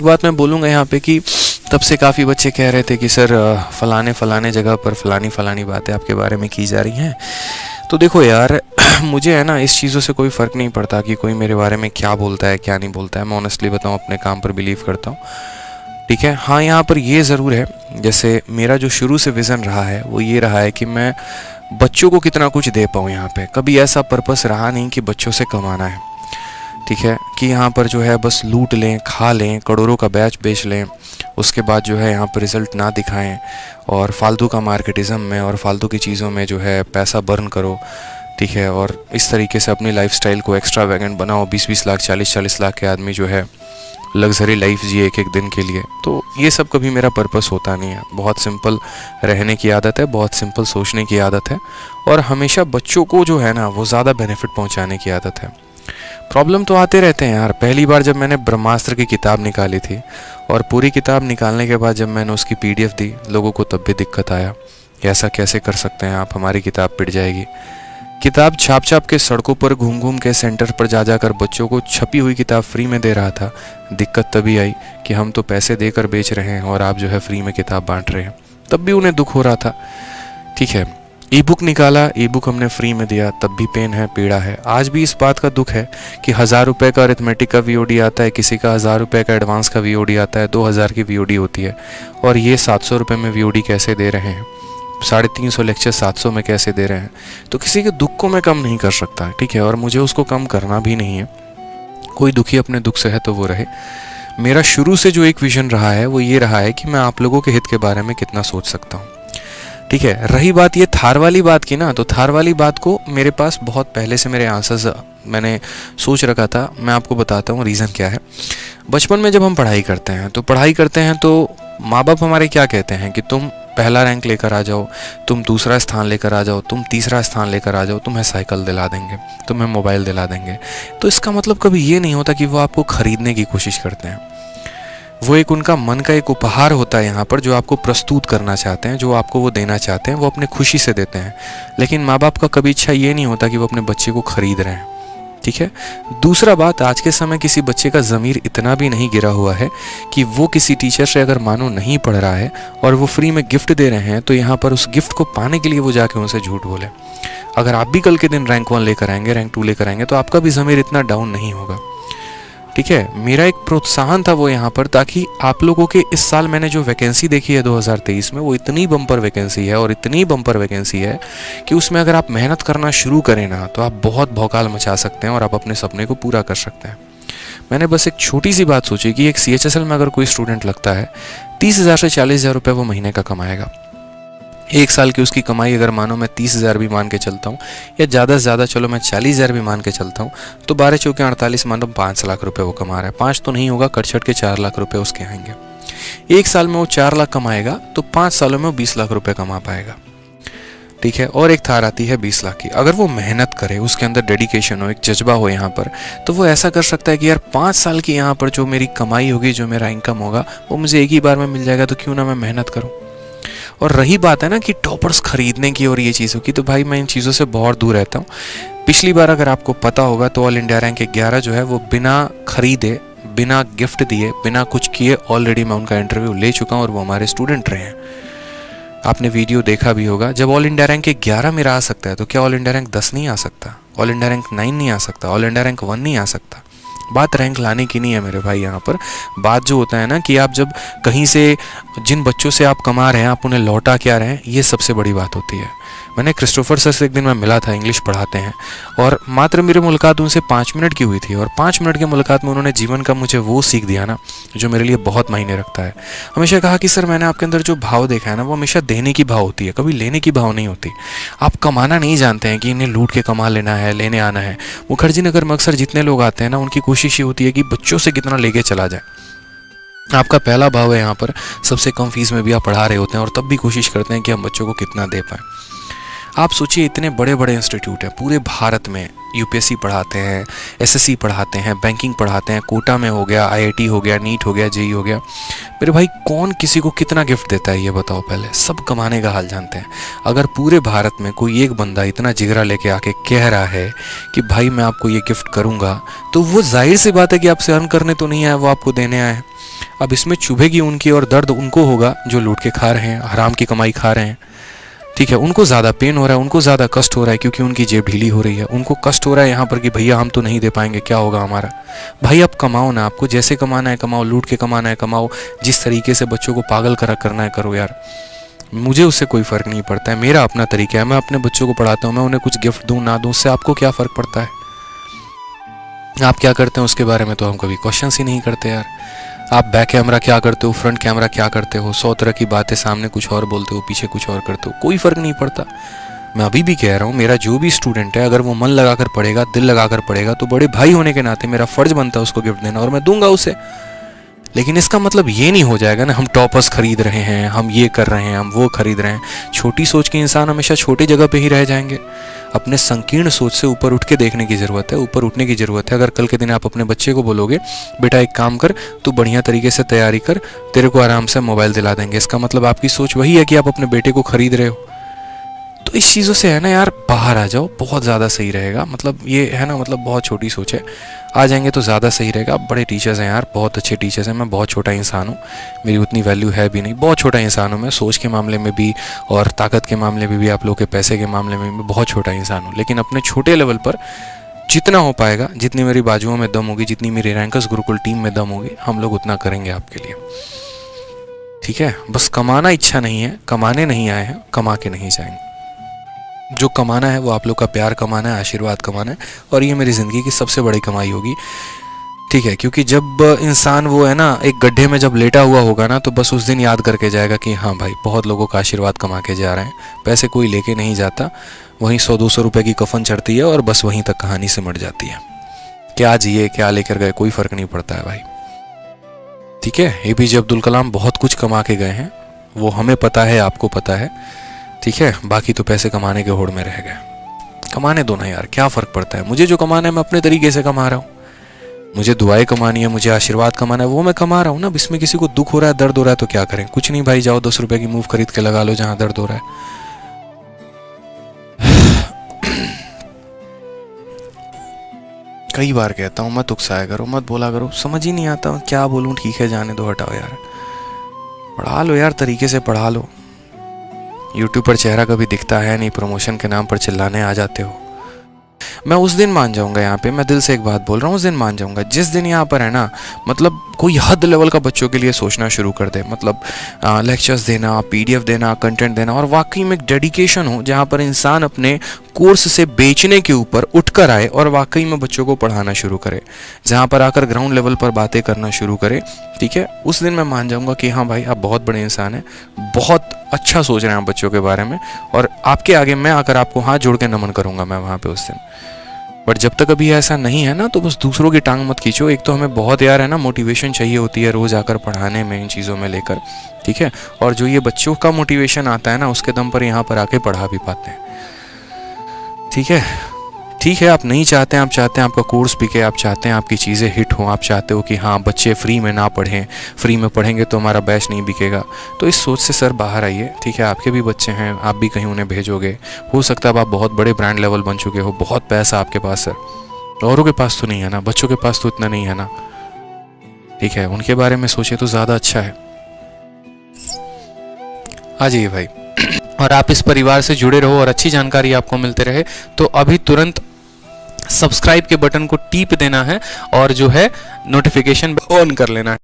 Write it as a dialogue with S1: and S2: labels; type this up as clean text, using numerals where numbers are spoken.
S1: बात मैं बोलूँगा यहाँ पे कि तब से काफ़ी बच्चे कह रहे थे कि सर फ़लाने जगह पर फ़लानी बातें आपके बारे में की जा रही हैं। तो देखो यार मुझे है ना इस चीज़ों से कोई फ़र्क नहीं पड़ता कि कोई मेरे बारे में क्या बोलता है क्या नहीं बोलता है। मैं ऑनेस्टली बताऊँ अपने काम पर बिलीव करता हूँ, ठीक है। हाँ, यहाँ पर ये ज़रूर है, जैसे मेरा जो शुरू से विज़न रहा है वो ये रहा है कि मैं बच्चों को कितना कुछ दे पाऊँ। यहाँ पे कभी ऐसा पर्पस रहा नहीं कि बच्चों से कमाना है, ठीक है, कि यहाँ पर जो है बस लूट लें, खा लें, करोड़ों का बैच बेच लें, उसके बाद जो है यहाँ पर रिज़ल्ट ना दिखाएं और फालतू का मार्केटिज़म में और फालतू की चीज़ों में जो है पैसा बर्न करो, ठीक है, और इस तरीके से अपनी लाइफस्टाइल को एक्स्ट्रावैगेंट बनाओ। 20-20 लाख 40-40 लाख के आदमी जो है लग्जरी लाइफ जिए एक दिन के लिए। तो ये सब कभी मेरा पर्पस होता नहीं है। बहुत सिंपल रहने की आदत है, बहुत सिंपल सोचने की आदत है, और हमेशा बच्चों को जो है ना वो ज़्यादा बेनिफिट पहुंचाने की आदत है। प्रॉब्लम तो आते रहते हैं यार। पहली बार जब मैंने ब्रह्मास्त्र की किताब निकाली थी और पूरी किताब निकालने के बाद जब मैंने उसकी PDF दी, लोगों को तब भी दिक्कत आया कि ऐसा कैसे कर सकते हैं आप, हमारी किताब पिट जाएगी। किताब छाप के सड़कों पर घूम के सेंटर पर जाकर बच्चों को छपी हुई किताब फ्री में दे रहा था। दिक्कत तभी आई कि हम तो पैसे देकर बेच रहे हैं और आप जो है फ्री में किताब बांट रहे हैं। तब भी उन्हें दुख हो रहा था, ठीक है। ई बुक निकाला, ई बुक हमने फ्री में दिया, तब भी पेन है, पीड़ा है। आज भी इस बात का दुख है कि 1000 रुपये का अरिथमेटिक का VOD आता है, किसी का 1000 रुपये का एडवांस का VOD आता है, 2000 की VOD होती है, और ये 700 रुपये में VOD कैसे दे रहे हैं, 350 लेक्चर 700 में कैसे दे रहे हैं। तो किसी के दुख को मैं कम नहीं कर सकता, ठीक है, और मुझे उसको कम करना भी नहीं है। कोई दुखी अपने दुख से है तो वो रहे। मेरा शुरू से जो एक विजन रहा है वो ये रहा है कि मैं आप लोगों के हित के बारे में कितना सोच सकता हूँ, ठीक है। रही बात ये थार वाली बात की ना, तो थार वाली बात को मेरे पास बहुत पहले से मेरे आंसर्स मैंने सोच रखा था। मैं आपको बताता हूँ रीज़न क्या है। बचपन में जब हम पढ़ाई करते हैं तो माँ बाप हमारे क्या कहते हैं कि तुम पहला रैंक लेकर आ जाओ, तुम दूसरा स्थान लेकर आ जाओ, तुम तीसरा स्थान लेकर आ जाओ, तुम्हें साइकिल दिला देंगे, तुम्हें मोबाइल दिला देंगे। तो इसका मतलब कभी ये नहीं होता कि वो आपको ख़रीदने की कोशिश करते हैं। वो एक उनका मन का एक उपहार होता है यहाँ पर, जो आपको प्रस्तुत करना चाहते हैं, जो आपको वो देना चाहते हैं, वो अपने खुशी से देते हैं। लेकिन माँ बाप का कभी इच्छा ये नहीं होता कि वो अपने बच्चे को खरीद रहे हैं, ठीक है। दूसरा बात, आज के समय किसी बच्चे का ज़मीर इतना भी नहीं गिरा हुआ है कि वो किसी टीचर से अगर मानो नहीं पढ़ रहा है और वो फ्री में गिफ्ट दे रहे हैं तो यहाँ पर उस गिफ्ट को पाने के लिए वो जाके उनसे झूठ बोले। अगर आप भी कल के दिन रैंक 1 लेकर आएंगे, रैंक 2 लेकर आएंगे, तो आपका भी ज़मीर इतना डाउन नहीं होगा, ठीक है। मेरा एक प्रोत्साहन था वो यहाँ पर, ताकि आप लोगों के इस साल मैंने जो वैकेंसी देखी है 2023 में, वो इतनी बम्पर वैकेंसी है और इतनी बम्पर वैकेंसी है कि उसमें अगर आप मेहनत करना शुरू करें ना तो आप बहुत भौकाल मचा सकते हैं और आप अपने सपने को पूरा कर सकते हैं। मैंने बस एक छोटी सी बात सोची कि एक CHSL में अगर कोई स्टूडेंट लगता है 30,000 से 40,000 रुपये वो महीने का कमाएगा। एक साल की उसकी कमाई अगर मानो मैं 30,000 भी मान के चलता हूँ, या ज़्यादा से ज़्यादा चलो मैं 40,000 भी मान के चलता हूँ, तो 12 चौके 48 मानो 5 लाख रुपए वो कमा रहा है। 5 तो नहीं होगा, कट के 4 लाख रुपए उसके आएंगे। एक साल में वो 4 लाख कमाएगा तो 5 सालों में वो 20 लाख रुपए कमा पाएगा, ठीक है। और एक थार आती है 20 लाख की। अगर वो मेहनत करे, उसके अंदर डेडिकेशन हो, एक जज्बा हो यहाँ पर, तो वो ऐसा कर सकता है कि यार 5 साल की यहाँ पर जो मेरी कमाई होगी, जो मेरा इनकम होगा, वो मुझे एक ही बार में मिल जाएगा, तो क्यों ना मैं मेहनत करूँ। और रही बात है ना कि टॉपर्स खरीदने की और ये चीज़ों की, तो भाई मैं इन चीज़ों से बहुत दूर रहता हूँ। पिछली बार अगर आपको पता होगा तो ऑल इंडिया रैंक 11 जो है वो बिना खरीदे, बिना गिफ्ट दिए, बिना कुछ किए ऑलरेडी मैं उनका इंटरव्यू ले चुका हूँ और वो हमारे स्टूडेंट रहे हैं। आपने वीडियो देखा भी होगा। जब ऑल इंडिया रैंक 11 मेरा आ सकता है तो क्या ऑल इंडिया रैंक 10 नहीं आ सकता, ऑल इंडिया रैंक 9 नहीं आ सकता, ऑल इंडिया रैंक 1 नहीं आ सकता। बात रैंक लाने की नहीं है मेरे भाई। यहाँ पर बात जो होता है ना कि आप जब कहीं से जिन बच्चों से आप कमा रहे हैं आप उन्हें लौटा क्या रहे हैं, ये सबसे बड़ी बात होती है। मैंने क्रिस्टोफर सर से एक दिन मैं मिला था, इंग्लिश पढ़ाते हैं, और मात्र मेरी मुलाकात उनसे 5 मिनट की हुई थी, और 5 मिनट की मुलाकात में उन्होंने जीवन का मुझे वो सीख दिया ना जो मेरे लिए बहुत मायने रखता है। हमेशा कहा कि सर मैंने आपके अंदर जो भाव देखा है ना वो हमेशा देने की भाव होती है, कभी लेने की भाव नहीं होती। आप कमाना नहीं जानते हैं कि इन्हें लूट के कमा लेना है, लेने आना है। मुखर्जी नगर में अक्सर जितने लोग आते हैं ना उनकी कोशिश ये होती है कि बच्चों से कितना लेके चला जाए। आपका पहला भाव है यहाँ पर सबसे कम फीस में भी आप पढ़ा रहे होते हैं और तब भी कोशिश करते हैं कि हम बच्चों को कितना दे पाएँ। आप सोचिए इतने बड़े बड़े इंस्टीट्यूट हैं पूरे भारत में, UPSC पढ़ाते हैं, SSC पढ़ाते हैं, बैंकिंग पढ़ाते हैं, कोटा में हो गया, IIT हो गया, नीट हो गया, JEE हो गया। मेरे भाई कौन किसी को कितना गिफ्ट देता है ये बताओ पहले। सब कमाने का हाल जानते हैं। अगर पूरे भारत में कोई एक बंदा इतना जिगरा लेके आके कह रहा है कि भाई मैं आपको ये गिफ्ट करूँगा, तो वो जाहिर सी बात है कि आपसे अर्न करने तो नहीं आया, वो आपको देने आया है। अब इसमें चुभेगी उनकी और दर्द उनको होगा जो लूट के खा रहे हैं, हराम की कमाई खा रहे हैं, ठीक है। उनको ज़्यादा पेन हो रहा है, उनको ज़्यादा कष्ट हो रहा है क्योंकि उनकी जेब ढीली हो रही है। उनको कष्ट हो रहा है यहाँ पर कि भैया हम तो नहीं दे पाएंगे, क्या होगा हमारा। भाई अब कमाओ ना, आपको जैसे कमाना है कमाओ, लूट के कमाना है कमाओ, जिस तरीके से बच्चों को पागल करना है करो यार, मुझे उससे कोई फ़र्क नहीं पड़ता है। मेरा अपना तरीका है, मैं अपने बच्चों को पढ़ाता हूँ, मैं उन्हें कुछ गिफ्ट दूँ ना दूँ, उससे आपको क्या फ़र्क पड़ता है। आप क्या करते हैं उसके बारे में तो हम कभी क्वेश्चन ही नहीं करते यार। आप बैक कैमरा क्या करते हो, फ्रंट कैमरा क्या करते हो, 100 तरह की बातें, सामने कुछ और बोलते हो, पीछे कुछ और करते हो, कोई फ़र्क नहीं पड़ता। मैं अभी भी कह रहा हूँ, मेरा जो भी स्टूडेंट है अगर वो मन लगाकर पढ़ेगा, दिल लगाकर पढ़ेगा, तो बड़े भाई होने के नाते मेरा फ़र्ज़ बनता है उसको गिफ्ट देना, और मैं दूंगा उसे। लेकिन इसका मतलब ये नहीं हो जाएगा ना हम टॉपर्स खरीद रहे हैं, हम ये कर रहे हैं, हम वो खरीद रहे हैं। छोटी सोच के इंसान हमेशा छोटी जगह पे ही रह जाएंगे। अपने संकीर्ण सोच से ऊपर उठ के देखने की ज़रूरत है, ऊपर उठने की ज़रूरत है। अगर कल के दिन आप अपने बच्चे को बोलोगे बेटा एक काम कर, तू बढ़िया तरीके से तैयारी कर, तेरे को आराम से मोबाइल दिला देंगे, इसका मतलब आपकी सोच वही है कि आप अपने बेटे को खरीद रहे हो। तो इस चीज़ों से है ना यार बाहर आ जाओ, बहुत ज़्यादा सही रहेगा। मतलब ये है ना, मतलब बहुत छोटी सोच है, आ जाएंगे तो ज़्यादा सही रहेगा। आप बड़े टीचर्स हैं यार, बहुत अच्छे टीचर्स हैं, मैं बहुत छोटा इंसान हूँ, मेरी उतनी वैल्यू है भी नहीं, बहुत छोटा इंसान हूँ मैं, सोच के मामले में भी और ताकत के मामले में भी, आप लोग के पैसे के मामले में भी बहुत छोटा इंसान हूँ। लेकिन अपने छोटे लेवल पर जितना हो पाएगा, जितनी मेरी बाजुओं में दम होगी, जितनी मेरी रैंकर्स गुरुकुल टीम में दम होगी, हम लोग उतना करेंगे आपके लिए, ठीक है। बस कमाना इच्छा नहीं है, कमाने नहीं आए हैं, कमा के नहीं जाएंगे। जो कमाना है वो आप लोग का प्यार कमाना है, आशीर्वाद कमाना है, और ये मेरी ज़िंदगी की सबसे बड़ी कमाई होगी, ठीक है। क्योंकि जब इंसान वो है ना एक गड्ढे में जब लेटा हुआ होगा ना, तो बस उस दिन याद करके जाएगा कि हाँ भाई बहुत लोगों का आशीर्वाद कमा के जा रहे हैं, पैसे कोई लेके नहीं जाता, वहीं 100-200 रुपये की कफन चढ़ती है और बस वहीं तक कहानी सिमट जाती है। क्या जिए क्या लेकर गए कोई फ़र्क नहीं पड़ता है भाई, ठीक है। APJ अब्दुल कलाम बहुत कुछ कमा के गए हैं, वो हमें पता है, आपको पता है, ठीक है। बाकी तो पैसे कमाने के होड़ में रह गए। कमाने दो ना यार, क्या फ़र्क पड़ता है। मुझे जो कमाना है मैं अपने तरीके से कमा रहा हूँ, मुझे दुआएं कमानी है, मुझे आशीर्वाद कमाना है, वो मैं कमा रहा हूँ ना। अब इसमें किसी को दुख हो रहा है, दर्द हो रहा है तो क्या करें, कुछ नहीं भाई, जाओ 10 रुपए की मूव खरीद के लगा लो जहाँ दर्द हो रहा है। कई बार कहता हूँ मत उकसाया करो, मत बोला करो, समझ ही नहीं आता क्या बोलूँ, ठीक है जाने दो, हटाओ यार, पढ़ा लो यार, तरीके से पढ़ा लो। यूट्यूब पर चेहरा कभी दिखता है नहीं, प्रमोशन के नाम पर चिल्लाने आ जाते हो। मैं उस दिन मान जाऊंगा, यहाँ पे मैं दिल से एक बात बोल रहा हूँ, उस दिन मान जाऊंगा जिस दिन यहाँ पर है ना, मतलब कोई हद लेवल का बच्चों के लिए सोचना शुरू कर दे, मतलब लेक्चर्स देना, PDF देना, कंटेंट देना, और वाकई में एक डेडिकेशन हो जहाँ पर इंसान अपने कोर्स से बेचने के ऊपर उठकर आए और वाकई में बच्चों को पढ़ाना शुरू करे, जहाँ पर आकर ग्राउंड लेवल पर बातें करना शुरू करे, ठीक है। उस दिन मैं मान जाऊंगा कि हाँ भाई आप बहुत बड़े इंसान हैं, बहुत अच्छा सोच रहे हैं आप बच्चों के बारे में, और आपके आगे मैं आकर आपको हाथ जोड़ के नमन करूंगा मैं वहाँ पे उस दिन। बट जब तक अभी ऐसा नहीं है ना, तो बस दूसरों की टांग मत खींचो। एक तो हमें बहुत यार है ना मोटिवेशन चाहिए होती है रोज़ आकर पढ़ाने में, इन चीज़ों में लेकर, ठीक है। और जो ये बच्चों का मोटिवेशन आता है ना, उसके दम पर यहाँ पर आके पढ़ा भी पाते हैं, ठीक है। ठीक है, आप नहीं चाहते हैं, आप चाहते हैं आपका कोर्स बिके, आप चाहते हैं आपकी चीज़ें हिट हों, आप चाहते हो कि हाँ बच्चे फ्री में ना पढ़ें, फ्री में पढ़ेंगे तो हमारा बैच नहीं बिकेगा, तो इस सोच से सर बाहर आइए, ठीक है। आपके भी बच्चे हैं, आप भी कहीं उन्हें भेजोगे, हो सकता है आप बहुत बड़े ब्रांड लेवल बन चुके हो, बहुत पैसा आपके पास है, औरों के पास तो नहीं है ना, बच्चों के पास तो इतना नहीं है ना, ठीक है। उनके बारे में सोचे तो ज़्यादा अच्छा है। आ जाइए भाई, और आप इस परिवार से जुड़े रहो और अच्छी जानकारी आपको मिलते रहे, तो अभी तुरंत सब्सक्राइब के बटन को टीप देना है और जो है नोटिफिकेशन ऑन कर लेना है।